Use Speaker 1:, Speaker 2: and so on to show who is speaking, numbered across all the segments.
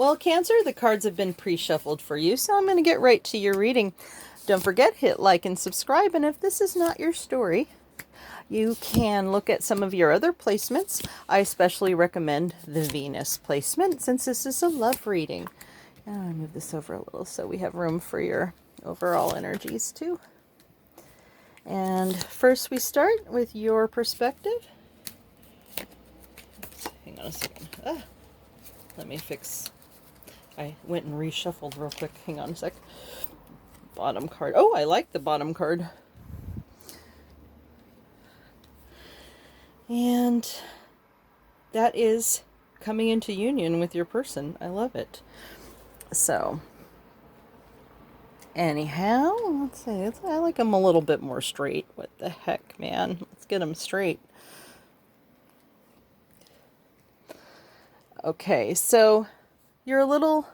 Speaker 1: Well, Cancer, the cards have been pre-shuffled for you, so I'm going to get right to your reading. Don't forget, hit like and subscribe, and if this is not your story, you can look at some of your other placements. I especially recommend the Venus placement, since this is a love reading. I'll move this over a little so we have room for your overall energies too. And first we start with your perspective. Oops, hang on a second. Let me fix. I went and reshuffled real quick. Hang on a sec. Bottom card. Oh, I like the bottom card. And that is coming into union with your person. I love it. So, anyhow, let's see. I like them a little bit more straight. What the heck, man? Let's get them straight. Okay, so you're a little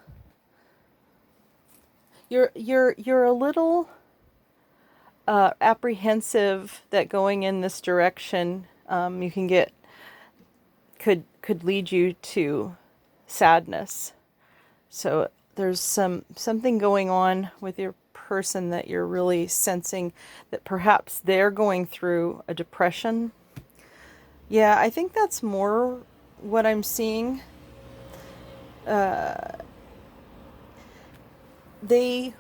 Speaker 1: apprehensive that going in this direction you can get could lead you to sadness. So there's something going on with your person that you're really sensing that perhaps they're going through a depression. Yeah, I think that's more what I'm seeing. They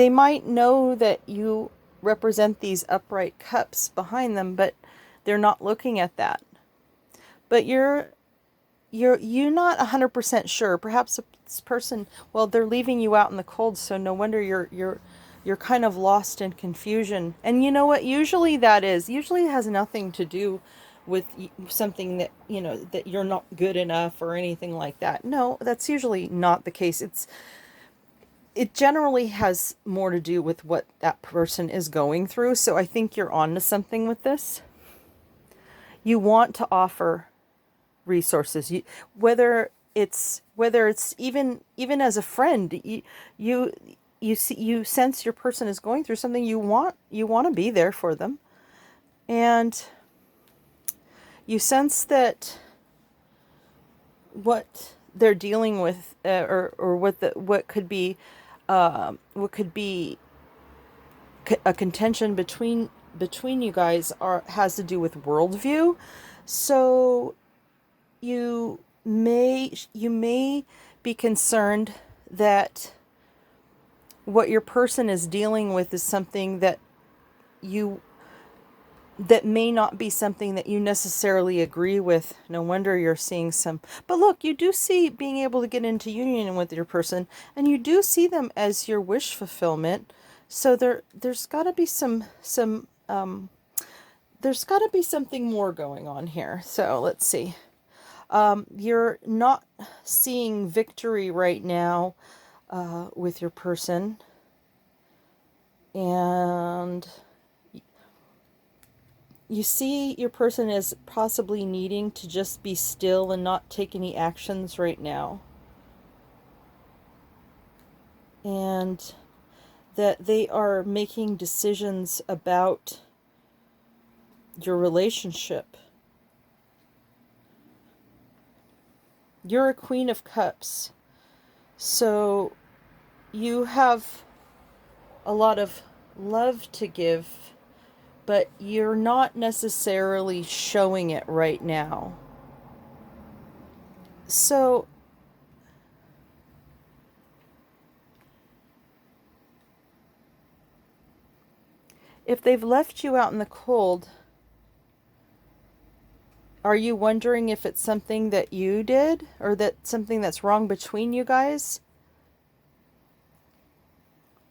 Speaker 1: might know that you represent these upright cups behind them, but they're not looking at that. But you're not 100% sure. Perhaps this person, well, they're leaving you out in the cold, so no wonder you're kind of lost in confusion. And you know what? Usually it has nothing to do with something that, that you're not good enough or anything like that. No, that's usually not the case. It generally has more to do with what that person is going through. So I think you're on to something with this. You want to offer resources, whether it's even as a friend, you sense your person is going through something. You want to be there for them, and you sense that what they're dealing with, or what could be a contention between you guys has to do with worldview. So you may be concerned that what your person is dealing with is something that may not be something that you necessarily agree with. No wonder you're seeing some. But look, you do see being able to get into union with your person, and you do see them as your wish fulfillment. So there's got to be there's got to be something more going on here. So let's see. You're not seeing victory right now with your person, and you see your person is possibly needing to just be still and not take any actions right now, and that they are making decisions about your relationship. You're a Queen of Cups, so you have a lot of love to give, but you're not necessarily showing it right now. So if they've left you out in the cold, are you wondering if it's something that you did, or that something that's wrong between you guys?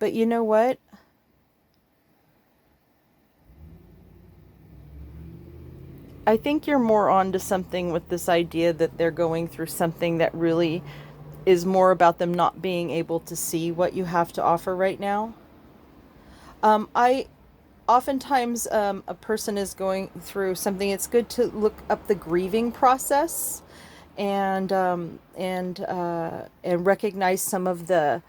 Speaker 1: But you know what? I think you're more onto something with this idea that they're going through something that really is more about them not being able to see what you have to offer right now. Oftentimes, a person is going through something. It's good to look up the grieving process, and recognize some of the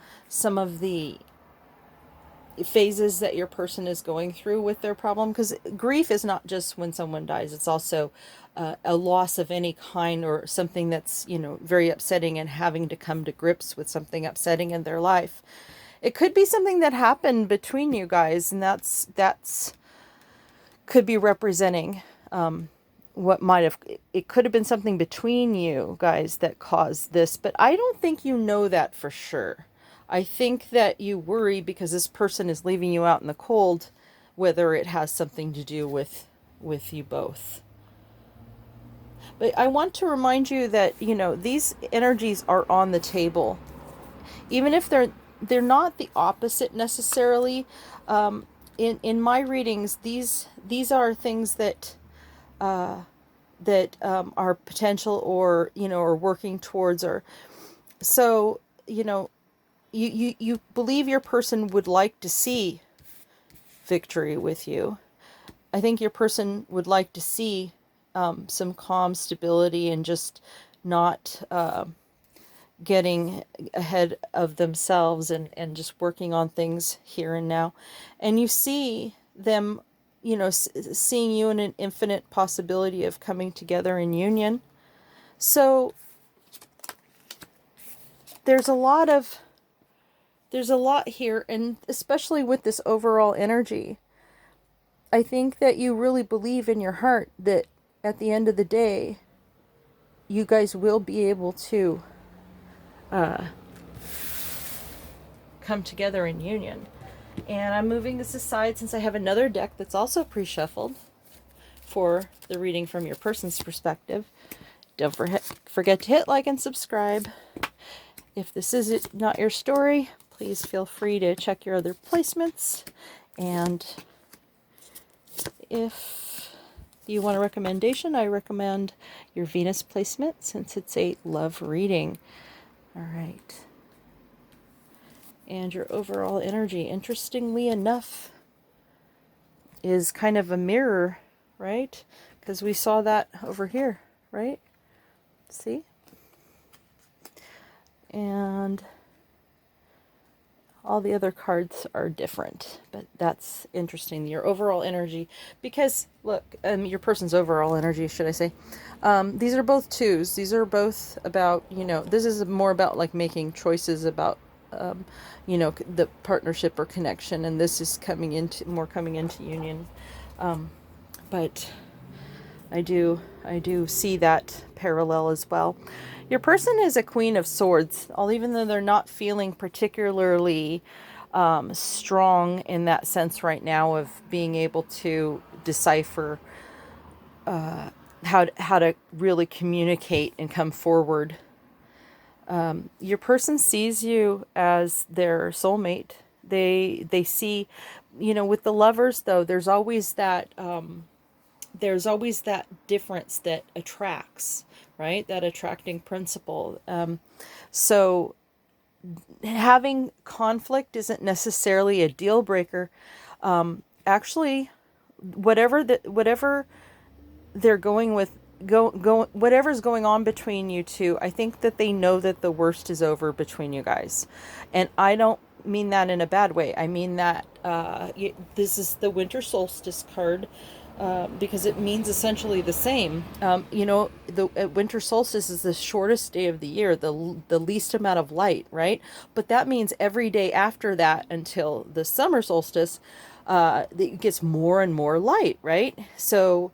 Speaker 1: phases that your person is going through with their problem, because grief is not just when someone dies, it's also a loss of any kind, or something that's, very upsetting, and having to come to grips with something upsetting in their life. It could be something that happened between you guys, and that's could be representing what might have, it could have been something between you guys that caused this, but I don't think you know that for sure. I think that you worry because this person is leaving you out in the cold, whether it has something to do with you both. But I want to remind you that, these energies are on the table. Even if they're not the opposite necessarily. In my readings, these are things that are potential, or or working towards, or so, you believe your person would like to see victory with you. I think your person would like to see some calm stability, and just not getting ahead of themselves, and just working on things here and now. And you see them, seeing you in an infinite possibility of coming together in union. So there's a lot here, and especially with this overall energy, I think that you really believe in your heart that at the end of the day, you guys will be able to come together in union. And I'm moving this aside since I have another deck that's also pre-shuffled for the reading from your person's perspective. Don't forget to hit like and subscribe. If this is not your story, please feel free to check your other placements. And if you want a recommendation, I recommend your Venus placement, since it's a love reading. All right. And your overall energy, interestingly enough, is kind of a mirror, right? Because we saw that over here, right? See? And all the other cards are different, but that's interesting. Your overall energy, because look, your person's overall energy, should I say, these are both twos. These are both about, this is more about like making choices about, the partnership or connection, and this is coming into union. But I do see that parallel as well. Your person is a Queen of Swords, even though they're not feeling particularly strong in that sense right now of being able to decipher how to really communicate and come forward. Your person sees you as their soulmate. They see, with the lovers though, there's always that difference that attracts, right? That attracting principle. So having conflict isn't necessarily a deal breaker. Actually, whatever they're going with, whatever's going on between you two, I think that they know that the worst is over between you guys. And I don't mean that in a bad way. I mean that this is the winter solstice card, because it means essentially the same. The winter solstice is the shortest day of the year, the least amount of light, right? But that means every day after that until the summer solstice, it gets more and more light, right? So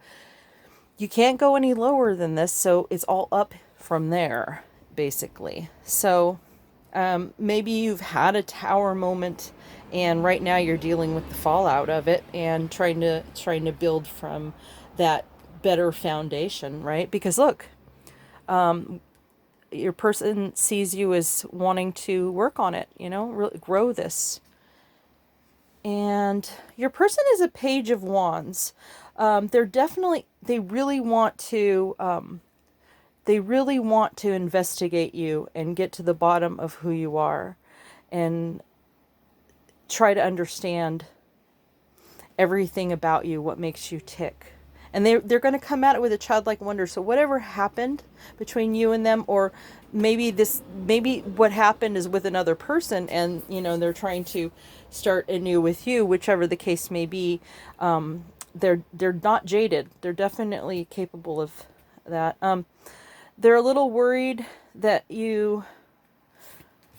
Speaker 1: you can't go any lower than this, so it's all up from there, basically. So maybe you've had a tower moment, and right now you're dealing with the fallout of it, and trying to build from that better foundation, right? Because look, your person sees you as wanting to work on it, really grow this. And your person is a Page of Wands. They really want to investigate you and get to the bottom of who you are, and try to understand everything about you, what makes you tick. and they're going to come at it with a childlike wonder. So whatever happened between you and them, or maybe what happened is with another person, and they're trying to start anew with you, whichever the case may be. They're not jaded. They're definitely capable of that. They're a little worried that they're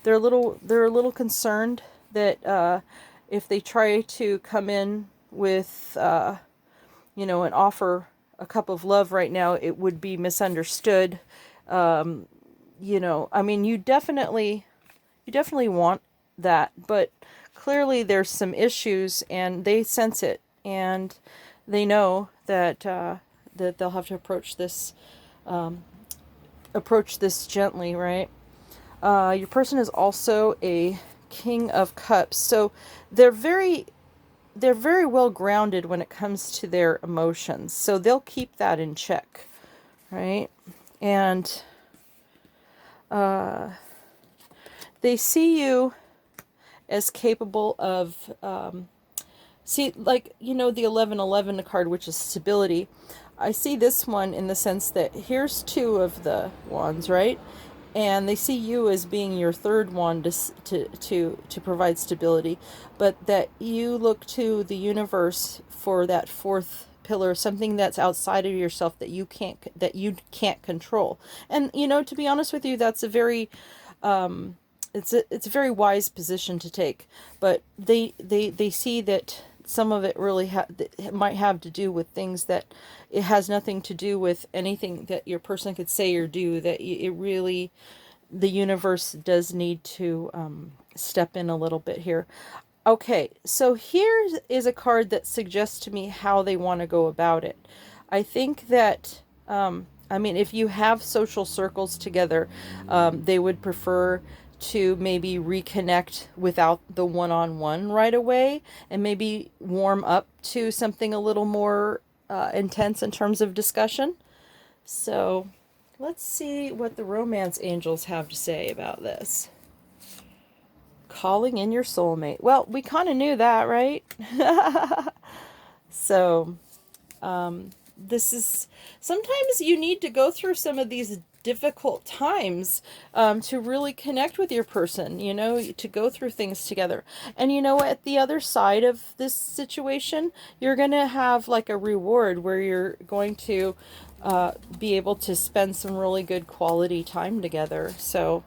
Speaker 1: a little concerned that if they try to come in with and offer a cup of love right now, it would be misunderstood. I mean, you definitely want that, but clearly there's some issues, and they sense it, and they know that that they'll have to approach this gently, right? Your person is also a King of Cups, so they're very well grounded when it comes to their emotions, so they'll keep that in check, right? And they see you as capable of the 1111 card, which is stability. I see this one in the sense that here's two of the wands, right? And they see you as being your third wand to provide stability, but that you look to the universe for that fourth pillar, something that's outside of yourself that you can't control. And to be honest with you, that's a very it's a very wise position to take. But they see that some of it really might have to do with things that it has nothing to do with anything that your person could say or do, that it really, the universe does need to step in a little bit here. Okay, so here is a card that suggests to me how they want to go about it. I think that, if you have social circles together, they would prefer to maybe reconnect without the one-on-one right away, and maybe warm up to something a little more intense in terms of discussion. So let's see what the romance angels have to say about this. Calling in your soulmate. Well, we kind of knew that, right? So this is, sometimes you need to go through some of these difficult times to really connect with your person, to go through things together. And at the other side of this situation, you're going to have like a reward where you're going to be able to spend some really good quality time together. So,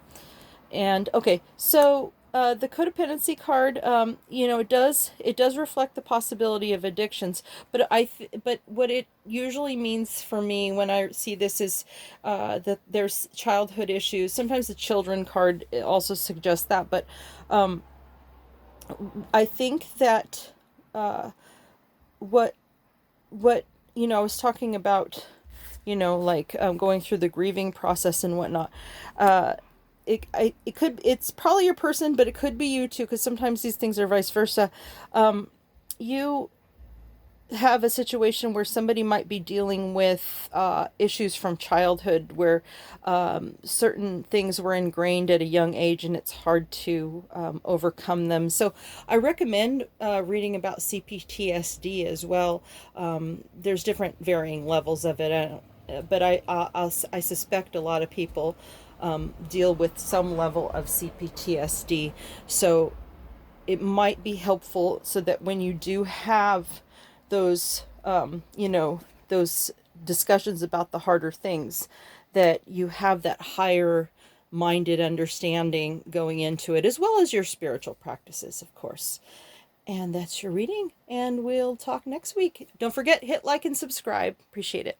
Speaker 1: and okay, so the codependency card, it does reflect the possibility of addictions, but but what it usually means for me when I see this is that there's childhood issues. Sometimes the children card also suggests that, but I think that what I was talking about, going through the grieving process and whatnot. It's probably your person, but it could be you too, because sometimes these things are vice versa. You have a situation where somebody might be dealing with issues from childhood, where certain things were ingrained at a young age and it's hard to overcome them. So I recommend reading about CPTSD as well. There's different varying levels of it, but I suspect a lot of people deal with some level of CPTSD. So it might be helpful so that when you do have those, those discussions about the harder things, that you have that higher minded understanding going into it, as well as your spiritual practices, of course. And that's your reading, and we'll talk next week. Don't forget, hit like and subscribe. Appreciate it.